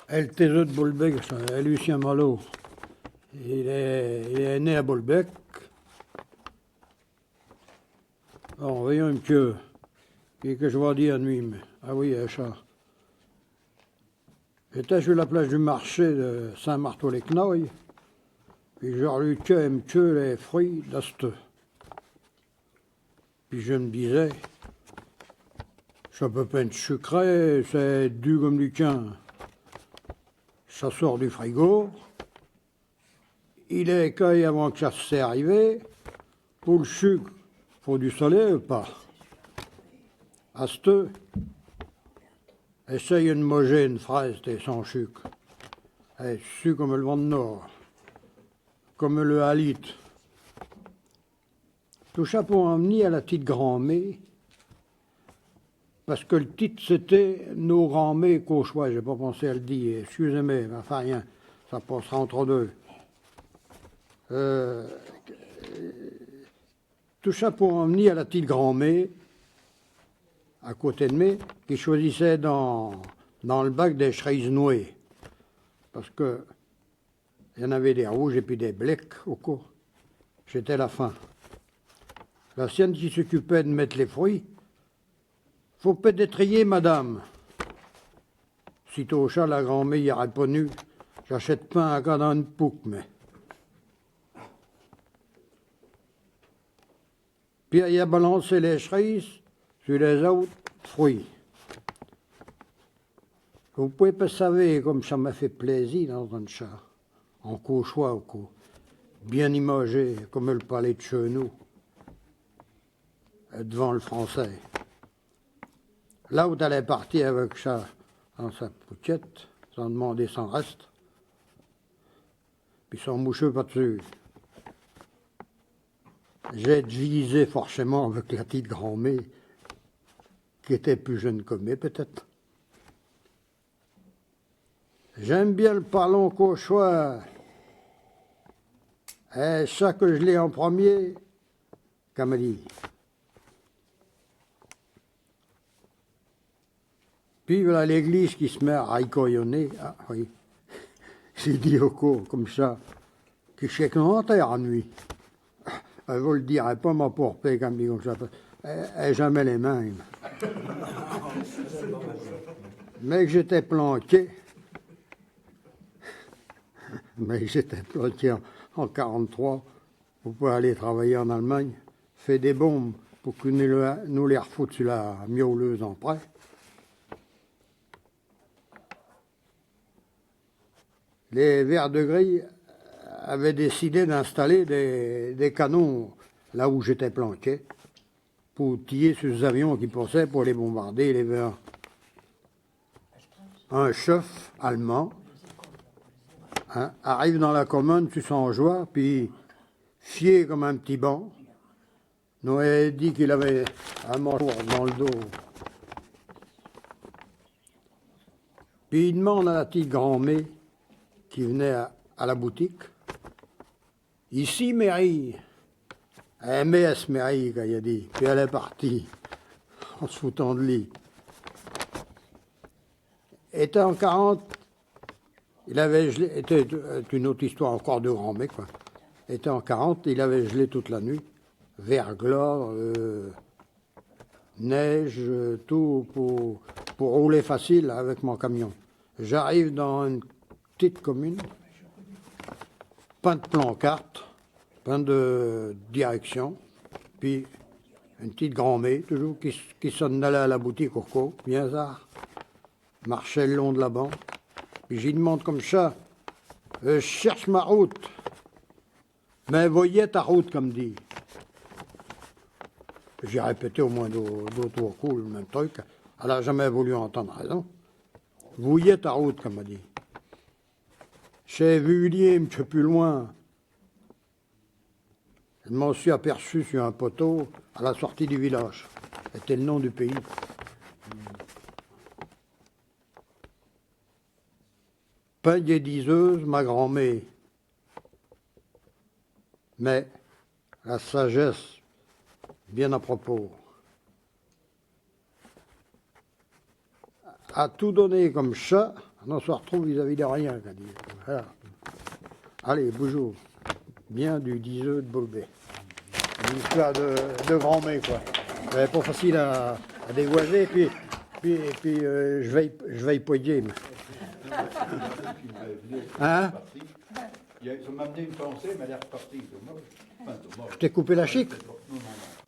Le Taiseux de Bolbec, c'est Lucien Malo. Il est né à Bolbec. Bon, voyons un peu. Puis que je vois dire à nuit, mais... Ah oui, ça. J'étais sur la place du marché de Saint-Marteau-les-Quenoilles. Puis j'ai reluqué un peu les fruits d'Asteux. Puis je me disais, ça peut pas être sucré, c'est du comme du quin. Ça sort du frigo. Il est cueilli avant que ça s'est arrivé. Pour le sucre, faut du soleil ou pas? Asteux, essaye de manger une fraise sans sucre. Elle est sucre comme le vent de nord, comme le halit. Tout ça pour emmener à la petite grand-mère, parce que le titre c'était Nos grands-mères cauchois, j'ai pas pensé à le dire, excusez-moi, mais enfin rien, ça passera entre deux. Tout ça pour emmener à la petite grand-mère, à côté de moi, qui choisissait dans le bac des cerises nouées. Parce que il y en avait des rouges et puis des blecs au cours. J'étais la fin. La sienne qui s'occupait de mettre les fruits, faut pas détrier, madame. Sitôt au chat, la grand-mère y a répondu, j'achète pas un gars dans une pouque, mais. Puis il a balancé les cerises sur les autres fruits. Vous pouvez pas savoir comme ça m'a fait plaisir dans un chat, en cauchois au coup, bien imagé comme le palais de Chenou, devant le français. Là où elle est partie avec ça dans sa pouquette, sans demander son reste, puis son moucheux pas dessus. J'ai divisé forcément avec la petite grand-mère, qui était plus jeune que moi peut-être. J'aime bien le parlon cauchois. Et ça que je l'ai en premier, comme elle dit. Puis voilà l'église qui se met à raïcoyonner. Ah oui, j'ai dit au cours comme ça, qui chèque en terre à nuit. Elle vous le dirait pas, ma portée comme dit comme ça. Elle n'a jamais les mêmes. Mais j'étais planqué. Mais j'étais planqué en 1943 pour pouvoir aller travailler en Allemagne, faire des bombes pour que nous les refoutent sur la miauleuse en prêt. Les Verts de Grille avaient décidé d'installer des canons là où j'étais planqué pour tirer sur les avions qui passaient pour les bombarder, les Verts. Un chef allemand arrive dans la commune sur son joie, puis fier comme un petit banc. Noé dit qu'il avait un mouchoir dans le dos. Puis il demande à la petite grand-mère qui venait à la boutique, ici, Mary. Elle aimait Mary, quand il a dit. Puis elle est partie, en se foutant de lit. Était en 40, il avait gelé, était une autre histoire encore de grand-mère, quoi. Était en 40, il avait gelé toute la nuit. Verglas, neige, tout pour rouler facile avec mon camion. J'arrive dans une petite commune, plein de plans-cartes, plein de directions, puis une petite grand-mère, toujours, qui s'en allait à la boutique au cours, bien ça, marchait le long de la banque, puis j'y demande comme ça, je cherche ma route, mais voyez ta route, comme dit. J'ai répété au moins d'autres coups le même truc. Elle n'a jamais voulu entendre raison. Voyez ta route, comme elle dit. Chez Vullier, un peu plus loin, je m'en suis aperçu sur un poteau à la sortie du village. C'était le nom du pays. Pain diseuse, ma grand-mère. Mais la sagesse, bien à propos, a tout donné comme ça, On se retrouve vis-à-vis de rien, qu'a dit. Voilà. Allez, bonjour. Bien du 10 œufs de Bolbet. Une histoire de grand-mère, quoi. C'est pas facile à dévoiser, puis je vais y poigner. Hein? Ils m'ont amené une pensée, mais elle est repartie. Je t'ai coupé la chic? Non, non, non.